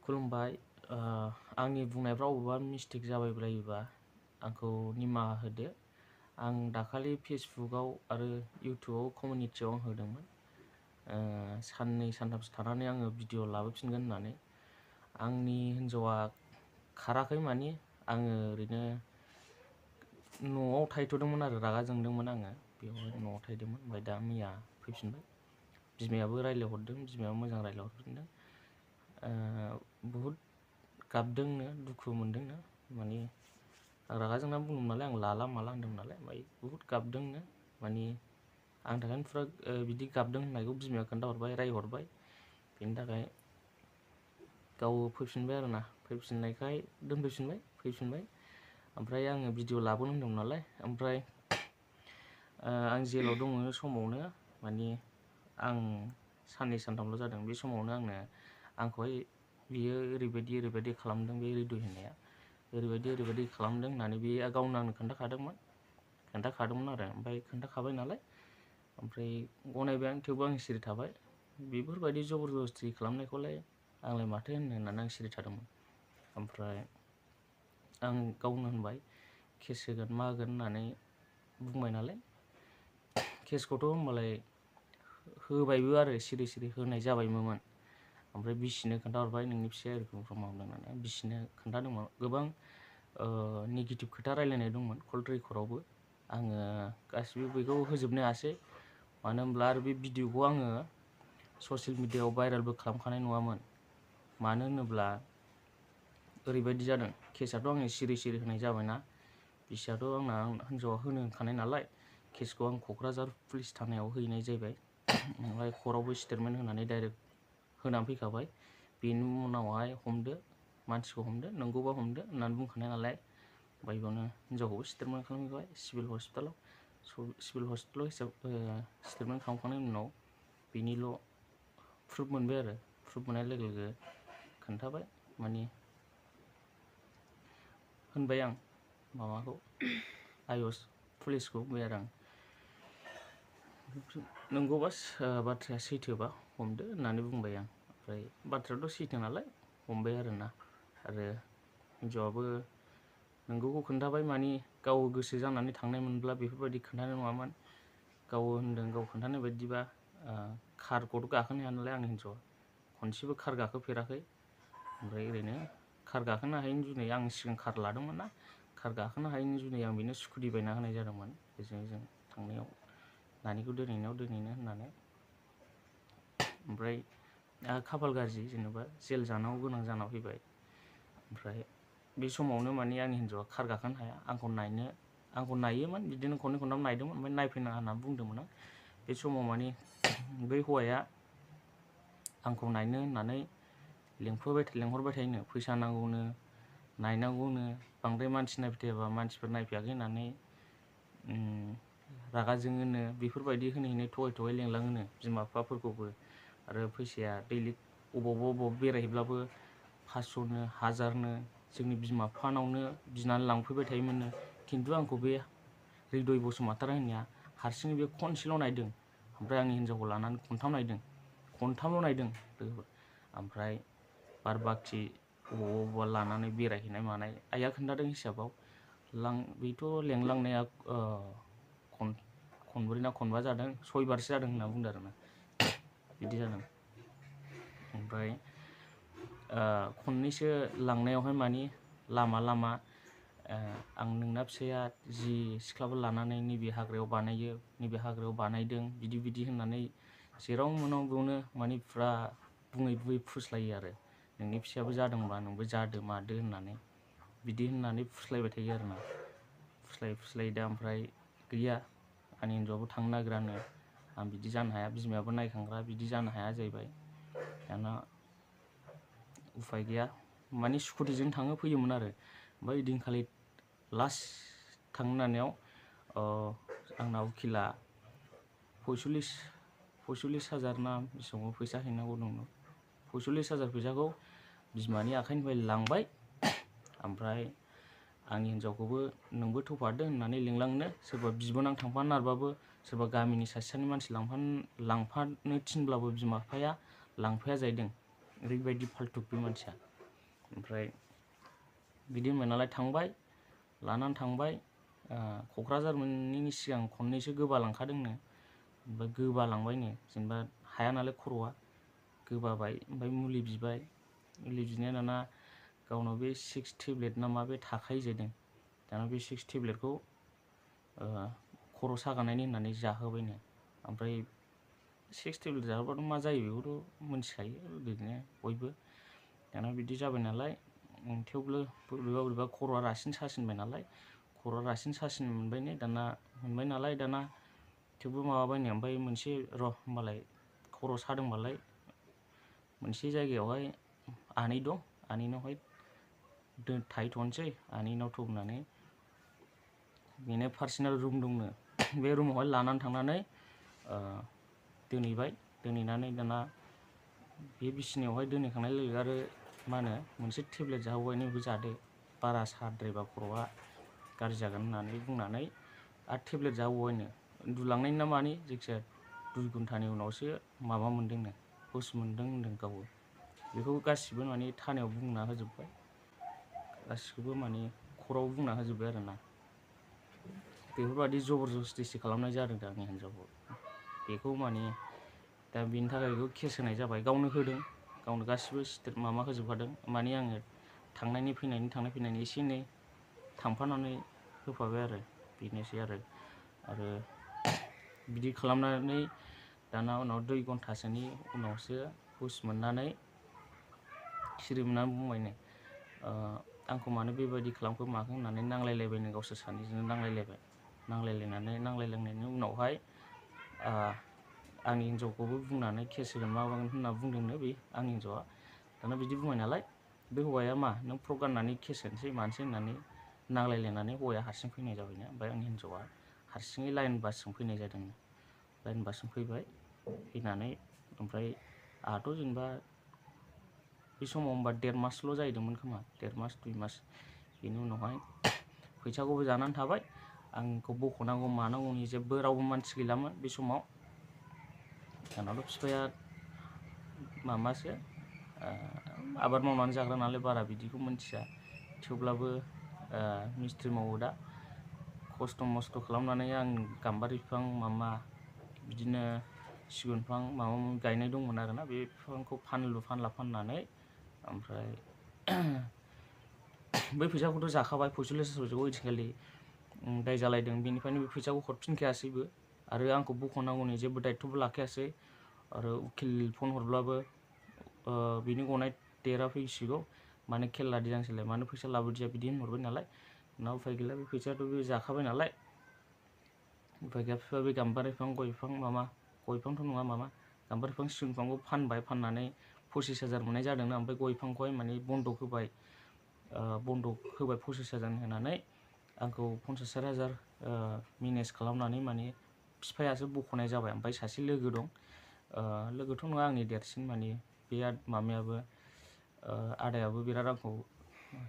खुलुमबाय। आंनि बुंनायफ्राव अबेबा मिस्टेक जाबायबायोबा आंखौ निमाहा होदो। आं दाखालि फेसबुकआव आरो इउटुबाव कमिउनिटियाव आं होदोंमोन। साननै सानथामसो थानानै आङो भिडिअ लाबोफिनगोन होननानै। आंनि हिन्जावा खाराखै मानि आङो ओरैनो न'आव थाहैथ'दोंमोन आरो रागा जोंदोंमोन आङो। बेवहाय न'आव थाहैदोंमोन। ओमफ्राय दा मैया फैफिनबाय। बिमायाबो रायज्लायहरदों, बिमायाबो मोजां रायज्लायहरफिनदों। बुहुद गाबदोंनो, दुखु मोनदोंनो। मानि आं रागा जोंनानै बुंदोंमोन नालाय, आं लाला माला होनदोंमोन नालाय। ओमफ्राय बुहुद गाबदोंनो। मानि आंनि थाखायनो फुरा बिदि गाबदों होननायखौ बिमाया खोन्थाहरबाय, रायहरबाय। बेनि थाखाय गाव फैफिनबाय आरोना। फैफिननायखाय फैफिनबाय। ओमफ्राय आङो भिडिअ लाबोनो होनदोंमोन नालाय। ओमफ्राय आं जेलाव दङ समावनो मानि आं साननै सानथामल' जादों। बे समावनो आंखौहाय बियो ओरैबायदि खालामदों, बे रिदुइ होननाया ओरैबायदि खालामदों होननानै बे गावनो आंनो खोन्थाखादोंमोन आरो। ओमफ्राय खोन्थाखाबाय नालाय, ओमफ्राय गनायबाय आं। थेवबो आं सिरि थाबाय। बेफोरबायदि जबरदस्ति खालामनायखौलाय आंलाय माथो होननानै आं सिरि थादोंमोन। ओमफ्राय आं गावनो होनबाय केस होगोन मा होगोन होननानै बुंबाय नालाय। केसखौथ' होमबालाय होबायबो आरो सिरि होनाय जाबायमोन। ओमफ्राय बिसिनो खोन्थाहरबाय नोंनि फिसाया ओरैखम मावदों होननानै। बिसिनो खोन्थादोंमोन। गोबां नेगेटिभ खोथा रायलायनाय दंमोन कल रेकर्डआवबो। आङो गासिबो बेखौ होजोबनो हायासै। मानो होनब्ला आरो बे भिडिअखौ आङो ससियेल मिडियायाव भाइरेलबो खालामखानाय नङामोन। मानो होनोब्ला ओरैबायदि जादों, केसआथ' आङो सिरि होनाय जाबायना। बिसियाथ' आंना हिन्जावा होनो होनखानाय नालाय। केसखौ आं क'क्राझार पुलिस थानायाव हैनाय जाहैबाय। ओमफ्राय कर्टआवबो स्टेटमेन्ट होनानै डाइरेक्ट होनानै फैखाबाय। बेनि उनावहाय मानसिखौ हमदो, नंगौबा हमदो होननानै बुंखानाय नालाय। ओमफ्राय बेयावनो हिन्जावखौबो स्टेटमेन्ट खालामहैबाय सिभिल हस्पिटालाव। स्टेटमेन्ट खालामखांनायनि उनाव बेनिल' प्रुफ मोनबाय आरो। प्रुफ मोननाय लोगो खोन्थाबाय। मानि होनबाय आं माबाखौ पुलिसखौ बुंबाय आरो आं नंगौबा बाथ्राया सैथोबा हमदो होननानै बुंबाय आं। ओमफ्राय बाथ्रायाथ' सैथो नालाय हमबाय आरोना। आरो हिन्जावाबो नोंगौखौ खोन्थाबाय। मानि गाव गोसो जानानै थांनाय मोनब्ला बेफोरबायदि खोन्थानाय नङामोन। गाव होनदों, गाव खोन्थानाय बायदिबा कारखौथ' गाखोनो हाया नालाय आंनि हिन्जावा। खनसेबो कार गाखोफेराखै। ओमफ्राय ओरैनो कार गाखोनो हायैनि जुनै आं सिगां कार लादोंमोन ना। कार गाखोनो हायैनि जुनै आं बेनो स्कुटि बायना होनाय जादोंमोन। बेजों थांनायाव नानिखौ दोनहैनो होननानै। ओमफ्राय खाफाल गाज्रि, जेनेबा जेल जानांगौ गोनां जाना फैबाय। ओमफ्राय बे समावनो मानि आंनि हिन्जावा कार गाखोनो हाया। आंखौ नायोमोन, बिदिनो खननै खनथाम नायदोंमोन। ओमफ्राय नायफैनाङा होननानै बुंदोंमोन आं। बे समाव मानि बै हौवाया आंखौ नायनो होननानै लेंहरबाय थायोनो। फैसा नांगौनो, नायनांगौनो, बांद्राय मानसि नायबाय थायाबा मानसिफोर नायफैयाखै होननानै रागा जोङोनो। बेफोरबायदि होनै थगाय लेंलाङोनो बिमा बिफाफोरखौबो। आरो फैसाया दैलिग अबावबा बेरायहैब्लाबो 500नो 1000नो जोंनि बिमा बिफानावनो बिनानै लांफैबाय थायोमोननो। खिन्थु आंखौ बे रिदय बसुमतारी होननाया हारसिङै बे खनसेल' नायदों। ओमफ्राय आंनि हिन्जावखौ लानानै खनथामल' नायदों लोगोफोर। ओमफ्राय बार बाखि अबावबा लानानै बेरायहैनाय मानाय आइया खोन्थादों हिसाबाव बेथ' लेंलांनाया खनब्रै ना खनबा जादों, 6 बारसो जादों होनना बुंदों आरोना। बिदि जादों। ओमफ्राय खननैसो लांनायावहाय मानि लामा आं नोंना फिसाया जि सिख्लाफोर लानानै नैबे हाग्रायाव बानायो, नैबे हाग्रायाव बानायदों, बिदि होननानै जेराव मोनाव बेयावनो मानि फुरा बुङै फुस्लायो आरो। नोंनि फिसायाबो जादोंबा नोंबो जादो मादो होननानै बिदि होननानै फुस्लायबाय थायो आरोना। फुस्लायै दा ओमफ्राय गैया, आंनि हिन्जावाबो थांनो नागिरानो। आं बिदि जानो हाया, बिमायाबो नायखांग्रा, बिदि जानो हाया जाहैबाय। दाना उफाय गैया, मानि स्कुटिजों थाङो फैयोमोन आरो। ओमफ्राय ओइदिनखालि लास्ट थांनो नागिरनायाव आंना उकिला 45,000 ना बेसेबां फैसा हैनांगौ दंमोन। 45,000 फैसाखौ बिमानि आखाइनिफ्राय लांबाय। ओमफ्राय आंनि हिन्जावखौबो नोंबो थौफादो होननानै लिंलांनो, सोरबा बिबोनां थांफानो नागिरबाबो, सोरबा गामिनि सासेनि मानसि लांफानो थिनब्लाबो बिमा बिफाया लांफाया जाहैदों। ओरैबायदि फाल्तु बे मानसिया। ओमफ्राय बिदि होनबाय नालाय थांबाय, लानानै थांबाय। क'क्राझार मोनैनि सिगां खननैसो गोबालांखादोंनो, ओमफ्राय गोबालांबायनो, जेनेबा हाया नालाय खर'आ गोबाबाय। ओमफ्राय मुलि बिबाय, मुलि बिनाया दाना गावनाव बे 6 टेब्लेट ना मा बे थाखायो जाहैदों। दाना बे 6 टेब्लेटखौ खर' सागानायनि होननानै जाहोबायनो। ओमफ्राय 6 टेब्लेट जाहोबाथ' मा जायो बेखौथ' मिथिखायो ओरैनो बयबो। दाना बिदि जाबाय नालाय, थेवबो बोरैबा खर'आ रासिन सासिनबाय नालाय, खर'आ रासिन सासिन मोनबाय नालाय दाना थेवबो माबाबायनो। ओमफ्राय मोनसे होमबालाय खर' सादोंबालाय मोनसे जायगायावहाय आनै दं, आनैनावहाय थाहैथ'नोसै, आनैनाव थ'होननानै बेनो पार्सनेल रुम दंनो। बे रुमावहाय लानानै थांनानै दोनहैबाय। दोनहैनानै दाना बे बिसिनायावहाय दोनहैखांनाय लोगो आरो मा होनो मोनसे टेब्लेट जाहोबाय, नैबे जादो, बारा साद्रायबा खर'आ गाज्रि जागोन होननानै बुंनानै आरो टेब्लेट जाहोबावबायनो। उन्दुलांनायनि ना मानि जायखिजाया 2 घन्टानि उनावसो माबा मोनदोंनो, हुस मोनदों होनदों गावबो। बेखौ गासिबो माने थानायाव बुंना होजोब्बाय, गासिखौबो माने खर'आव बुंना होजोब्बाय आरोना। बेफोरबायदि जबरदस्तिसो खालामनाय जादों दा आंनि हिन्जावखौ। बेखौ माने दा बेनि थाखाय बेखौ केस होनाय जाबाय। गावनो होदों, गावनो गासिबो माबा होजोबखादों। माने आङो थांनाय फैनायनि एसे एनै थांफानानै होफाबाय आरो, बेनोसै आरो बिदि खालामनानै दाना उनाव 2 घन्टासोनि उनावसो हुस मोननानै सिरि मोननानै बुंबायनो, आंखौ मानो बेबायदि खालामखो माखो होननानै नांलायलायबायनो, गावसोर सानैजोंनो नांलायलायबाय। नांलायलायनायनि उनावहाय आंनि हिन्जावखौबो बुंनानै केस होगोन माबागोन होनना बुंदोंनो बे आंनि हिन्जावआ। दाना बिदि बुंबाय नालाय, बे हौवाया मा नों फ्रक गाननानै केस होनोसै मानोसै होननानै नांलायलायनानै हौवाया हारसिं फैनाय जाबायनो। ओमफ्राय आंनि हिन्जावआ हारसिङै लाइन बासजों फैनाय जादोंनो। लाइन बासजों फैबाय, फैनानै ओमफ्राय आंहाथ' जेनेबा बे समाव होमबा 1.5 मासल' जाहैदोंमोन खोमा, 1.5 मास 2 मास। बेनि उनावहाय फैसाखौबो जानानै थाबाय, आंखौ बख'नांगौ मानांगौनि जेबो रावबो मानसि गैलामोन बे समाव। आंनाथ' बिफाया माबासो आबाद मावनानै जाग्रा नालाय बारा बिदिखौ मिथिया, थेवब्लाबो मिस्थ्रि मावो दा। खस्थ' मस्थ' खालामनानै आं गाम्बारि बिफां बिदिनो सिगुन बिफां माबा माबि गायनाय दंमोन आरोना। बे बिफांखौ फानला फाननानै ओमफ्राय बै फैसाखौथ' जाखाबाय, 45,000 ओइदिनखालि दाय जालायदों। बेनिफ्रायनो बे फैसाखौ हरफिनखायासैबो आरो आंखौ बख'नांगौनि जेबो दायथ'बो लाखायासै। आरो उकिल फन हरब्लाबो बिनि गनाय डेटआ फैसिगौ, मानो खेल लादिया नोंसोरलाय, मानो फैसा लाबोदिया, बिदि होनहरबाय नालाय। उनाव उफाय गैला, बे फैसायाथ' बे जाखाबाय नालाय। उफाय गैया, बिफाया बे गाम्बारि बिफां, गय बिफां गय बिफांथ' नङा गाम्बारि बिफां सिगुन बिफांखौ फानबाय, फाननानै 25,000 मोननाय जादोंना। ओमफ्राय गय बिफांखौहाय माने बन्दक होबाय, 25,000 होनानै आंखौ 50,000 मेनेज खालामनानै माने बिफायासो बख'नाय जाबाय। ओमफ्राय सासे लोगो दं, लोगोथ' नङा आंनि देरसिन, माने बे माबायाबो आदायाबो बिराद आंखौ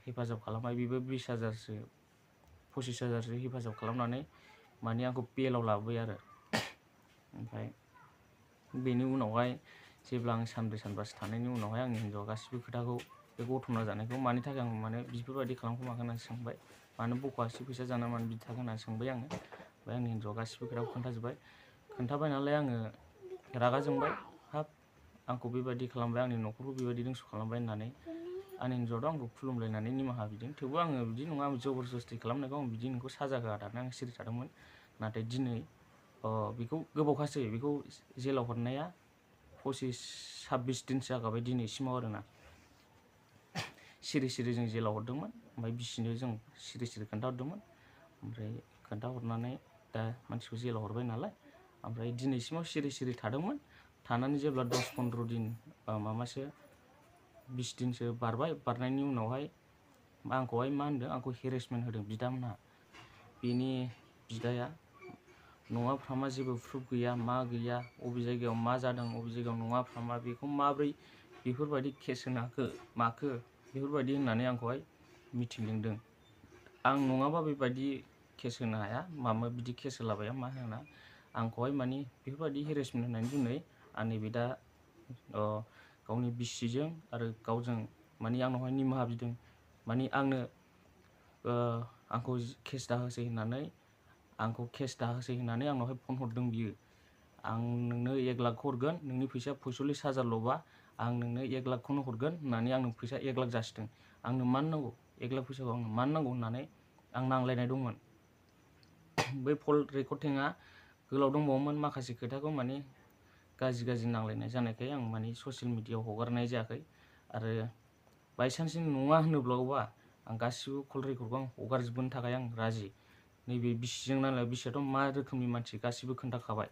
हेफाजाब खालामबाय। बेबो 20,000सो 25,000सो हेफाजाब खालामनानै माने आंखौ बेलाव लाबोबाय आरो। ओमफ्राय बेनि उनावहाय जेब्ला आं सानब्रै सानबासो थानायनि उनावहाय आंनि हिन्जावआ गासिबो खोथाखौ, बे घटना जानायखौ मानि थाखाय आं माने बेफोरबायदि खालामखो माखो होननानै सोंबाय, मानो बख'आसै फैसा जाना मानो बिदि थाखो होननानै सोंबाय आङो। ओमफ्राय आंनि हिन्जावआ गासिबो खोथाखौ खोन्थाजोब्बाय। खोन्थाबाय नालाय आङो रागा जोंबाय, हाब आंखौ बेबायदि खालामबाय, आंनि न'खरखौ बेबायदि धंस' खालामबाय होननानै। आंनि हिन्जावआथ' आंखौ खुलुमलायनानै निमाहा बिदों, थेवबो आङो बिदि नङा, जबरदस्ति खालामनायखौ आं बिदि नोंखौ साजा होआ होननानै आं सिरि थादोंमोन। नाथाय दिनै बेखौ गोबावखासै, बेखौ जेलाव हरनाया 25-26 दिनसो जाखाबाय दिनैसिमाव आरोना। सिरि सिरि जों जेलाव हरदोंमोन, ओमफ्राय बिसिनो जों सिरि सिरि खोन्थाहरदोंमोन। ओमफ्राय खोन्थाहरनानै दा मानसिखौ जेलाव हरबाय नालाय, ओमफ्राय दिनैसिमाव सिरि सिरि थादोंमोन। थानानै जेब्ला 10-15 दिन 20 दिनसो बारबाय, बारनायनि उनावहाय आंखौहाय मा होनदों, आंखौ हेरेसमेन्ट होदों बिदामोनहा। बेनि बिदाया नङा फ्रामा जेबो प्रुफ गैया, मा गैया, अबे जायगायाव मा जादों, अबे जायगायाव नङा फ्रामा, बेखौ माब्रै बेफोरबायदि केस होनो हाखो माखो, बेफोरबायदि होननानै आंखौहाय मिटिं लिंदों। आं नङाबा बेबायदि केस होनो हाया, बिदि केस होलाबाया मा होना, आंखौहाय माने बेफोरबायदि हेरेसमेन्ट होनानै दिनै आंनि बिदा गावनि बिसिजों आरो गावजों माने आंनावहाय निमाहा बिदों, माने आंखौ केस दाहोसै होननानै आंनावहाय फन हरदों बियो। आं नोंनो 1 लाखखौ हरगोन, नोंनि फैसा 45,000ल'बा आं नोंनो 1 लाखखौनो हरगोन होननानै आंनो फैसा 1 लाख जासिदों। आंनो मानो नांगौ 1 लाख फैसाखौ, आंनो मानो नांगौ होननानै आं नांलायनाय दंमोन। बै कल रेकर्डिंआ गोलाव दंबावोमोन, माखासे खोथाखौ माने गाज्रि नांलायनाय जानायखाय आं माने ससियेल मिडियायाव हगारनाय जायाखै। आरो बायसान्स नङा होनोब्लाबा आं गासिबो कल रेकर्डखौ आं हगारजोबनो थाखाय आं राजि। नैबे बिसिजों नांलाय, बिसियाथ' मा रोखोमनि मानसि गासिबो खोन्थाखाबाय।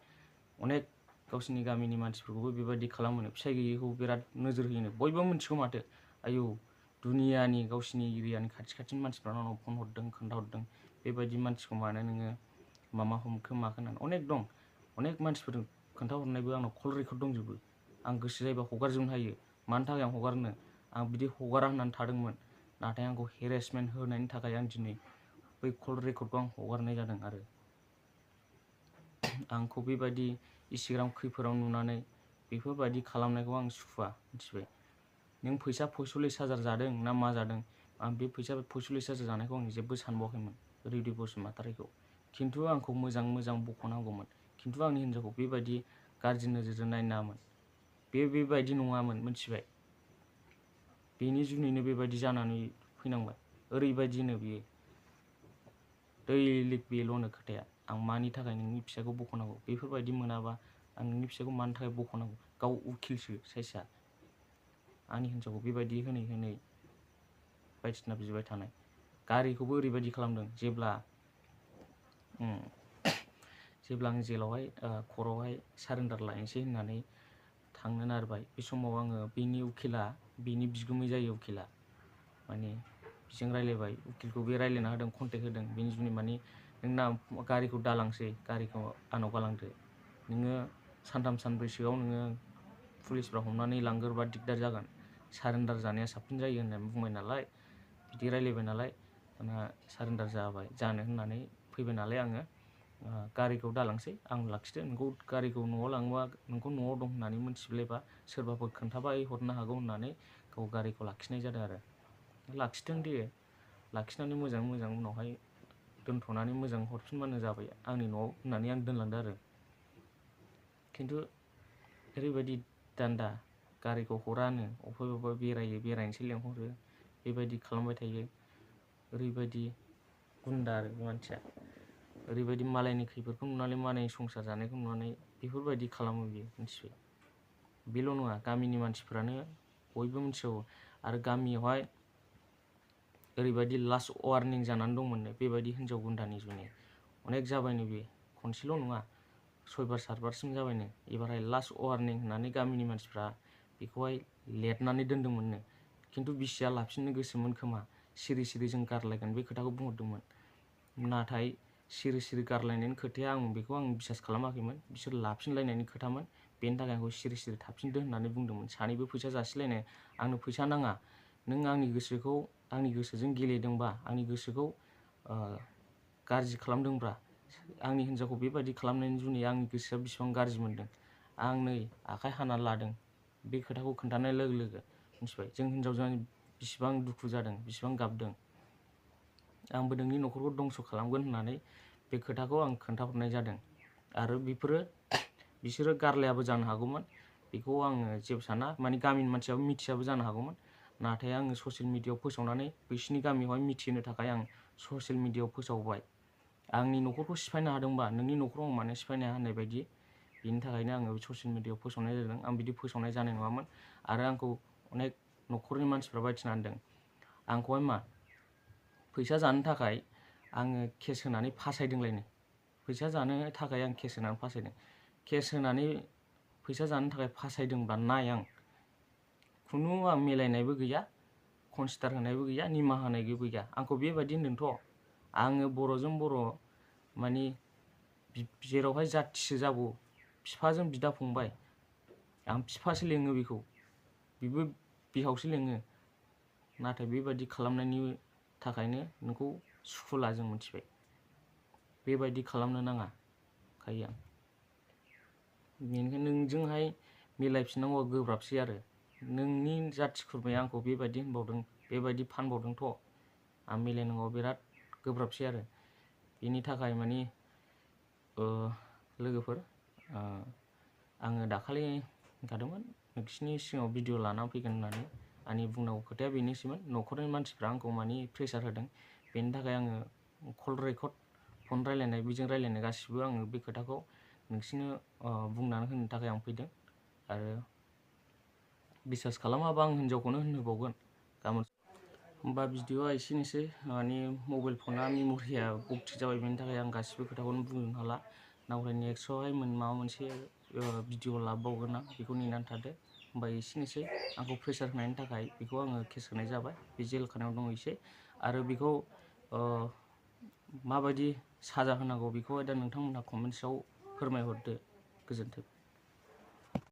अनेक गावसिनि गामिनि मानसिफोरखौबो बेबायदि खालामोनो, फिसाइ गैयैखौ बिराद नोजोर होयोनो, बयबो मिथिगौ माथो। आयौ, दुनियानि गावसिनि एरियानि खाथिनि मानसिफ्रा आंनाव फन हरदों, खोन्थाहरदों, बेबायदि मानसिखौ मानो नोङो मामा हमखो माखो होननानै। अनेक दं, अनेक मानसिफोर खोन्थाहरनायबो आंनाव कल रेकर्ड दंजोबो। आं गोसो जायोबा हगारजोबनो हायो। मानि थाखाय आं हगारनो, आं बिदि हगारा होननानै थादोंमोन, नाथाय आंखौ हेरेसमेन्ट होनायनि थाखाय आं दिनै बै कल रेकर्डखौ आं हगारनाय जादों। आरो आंखौ बेबायदि इन्स्टाग्राम खैफोदाव नुनानै बेफोरबायदि खालामनायखौ आं सुखुवा, मिथिबाय। नों फैसा 45,000 जादों ना मा जादों, आं बे फैसा 45,000 जानायखौ आं जेबो सानबावाखैमोन रिदि बसुमतारीखौ। खिन्थु आंखौ मोजां बख'नांगौमोन, खिन्थु आंनि हिन्जावखौ बेबायदि गाज्रि नोजोरजों नायनो नाङामोन। बेबायदि नङामोन, मिथिबाय। बेनि जुनैनो बेबायदि जानानै फैनांबाय। ओरैबायदिनो बियो दैलिक बेल'नो खोथाया, आं मानि थाखाय नोंनि फिसाखौ बख'नांगौ, बेफोरबायदि मोनाबा आं नोंनि फिसाखौ मानि थाखाय बख'नांगौ। गाव उकिलसो साइसआ, आंनि हिन्जावखौ बेबायदि होनै बायदिसिना बिबाय थानाय। गारिखौबो ओरैबायदि खालामदों, जेब्ला आं जेलावहाय खर्टआवहाय सारेन्डार लायनोसै होननानै थांनो नागिरबाय, बे समाव आङो बेनि बिगुमै जायो उकिला, माने बिजों रायलायबाय, उकिलखौ बे रायलायना होदों, कन्टेक्ट होदों। बेनि जुनै माने नोंना गारिखौ दालांसै, गारिखौ आंनाव गालांदो, नोङो 3-3 सानब्रैसोआव नोङो पुलिसफ्रा हमनानै लांगोरबा दिगदार जागोन, सारेन्डार जानाया साबसिन जायो होननानै बुंबाय नालाय, बिदि रायलायबाय नालाय, दाना सारेन्डार जानो होननानै फैबाय नालाय आङो गारिखौ दालांसै, आं लाखिदो, नोंखौ गारिखौ न'आव लाङोबा नोंखौ न'आव दं होननानै मिथिब्लायबा सोरबाफोर खोन्थाबा हरनो हागौ होननानै गाव गारिखौ लाखिनाय जादों। आरो लाखिदों दे, लाखिनानै मोजां उनावहाय दोनथ'नानै मोजां हरफिनबानो जाबाय आंनि न'आव होननानै आं दोनलांदों। आरो खिन्थु ओरैबायदि दान्दा, गारिखौ हरानो, अबेबा बेरायनोसै लेंहरो, बेबायदि खालामबाय थायो। ओरैबायदि गुन्दा आरो बे मानसिया, ओरैबायदि मालायनि खैफोदखौ नुनानै, मालायनि संसार जानायखौ नुनानै बेफोरबायदि खालामो बियो, मिथिबाय। बेल' नङा, गामिनि मानसिफ्रानो बयबो मिथिगौ। आरो गामियावहाय ओरैबायदि लास्ट वार्निं जानानै दंमोननो, बेबायदि हिन्जाव गुन्दानि जुनै अनेक जाबायनो, बे खनसेल' नङा 6 बार 7 बारसिम जाबायनो। एबारहाय लास्ट वार्निं होननानै गामिनि मानसिफ्रा बेखौहाय लेरनानै दोन्दोंमोननो। खिन्थु बिसिया लाफिननो गोसोमोन खोमा, सिरि जों गारलायगोन बे खोथाखौ बुंहरदोंमोन। नाथाय सिरि गारलायनायनि खोथाया बेखौ आं बिसास खालामाखैमोन, बिसोर लाफिनलायनायनि खोथामोन। बेनि थाखाय आंखौ सिरि थाफिनदो होननानै बुंदोंमोन। सानैबो फैसा जासिलायनाय, आंनो फैसा नाङा, नों आंनि गोसोजों गेलेदोंबा, आंनि गोसोखौ गाज्रि खालामदोंब्ला, आंनि हिन्जावखौ बेबायदि खालामनायनि जुनै आंनि गोसोआ बेसेबां गाज्रि मोनदों, आं नै आखाइ हानानै लादों। बे खोथाखौ खोन्थानाय लोगो मिथिबाय, जों हिन्जावजों बेसेबां दुखु जादों, बेसेबां गाबदों। आंबो नोंनि न'खरखौ दंस' खालामगोन होननानै बे खोथाखौ आं खोन्थाहरनाय जादों। आरो बिसोरो गारलायाबो जानो हागौमोन, बेखौ आङो जेबो साना, माने गामिनि मानसियाबो मिथियाबो जानो हागौमोन। नाथाय आङो ससियेल मिडियायाव फोसावनानै बिसोरनि गामियावहाय मिथिहोनो थाखाय आं ससियेल मिडियायाव फोसावबाय। आंनि न'खरखौ सिफायनो हादोंबा नोंनि न'खराव आं मानो सिफायनो हाया होननाय बायदि, बेनि थाखायनो आङो ससियेल मिडियायाव फोसावनाय जादों। आं बिदि फोसावनाय जानाय नङामोन। आरो आंखौ अनेक न'खरनि मानसिफ्रा बायदिसिना होनदों, आंखौहाय फैसा जानो थाखाय आङो केस होनानै फासायदोंलायनो। फैसा जानो थाखाय आं केस होनानै फासायदों। केस होनानै फैसा जानो थाखाय फासायदोंबा नाय, आं मिलायनायबो गैया, कनसिडार होनायबो गैया, निमाहा होनायबो गैया। आंखौ बेबायदि होनदोंथ', आङो बर'जों बर' माने जेरावहाय जाथिसो जागौ, बिफाजों बिदा फंबाय, आं बिफासो लेङो बेखौ, बेबो बिहावसो लेङो। नाथाय बेबायदि खालामनायनि थाखायनो नोंखौ सुखुला, जों मिथिबाय। बेबायदि खालामनो नाङा खायो आं। बेनिखायनो नोंजोंहाय मिलायफिननांगौआ गोब्राबसै। आरो नोंनि जाथि खुरमाया आंखौ बेबायदि होनबावदों, बेबायदि फानबावदोंथ', आं मिलायनांगौआ बिराद गोब्राबसै आरो। बेनि थाखाय माने लोगोफोर, आङो दाखालि होनखादोंमोन नोंसिनि सिगाङाव भिडिअ लानानै फैगोन होननानै। आंनि बुंनांगौ खोथाया बेनोसैमोन। न'खरनि मानसिफ्रा आंखौ माने प्रेसार होदों, बेनि थाखाय आङो कल रेकर्ड, फन रायलायनाय, बेजों रायलायनाय गासिबो आङो बे खोथाखौ नोंसिनो बुंनानै होनो थाखाय आं फैदों। आरो बिसास खालामाबा आं हिनजावखौनो होनहोबावगोन गाबोन। होमबा भिडिअआ एसेनोसै, माने मबाइल फना मेम'रिया बक्ति जाबाय, बेनि थाखाय आं गासिबो खोथाखौनो बुंनो हाला। नावहाय नेक्स्टआवहाय माबा मोनसे भिडिअ लाबावगोन आं, बेखौ नेनानै थादो। होमबा एसेनोसै, आंखौ प्रेसार होनायनि थाखाय बेखौ आङो केस होनाय जाबाय, बे जेल खानायाव दङ एसे। आरो बेखौ माबायदि साजा होनांगौ बेखौहाय दा नोंथांमोनहा कमेन्ट्सआव फोरमायहरदो। गोजोन्थों।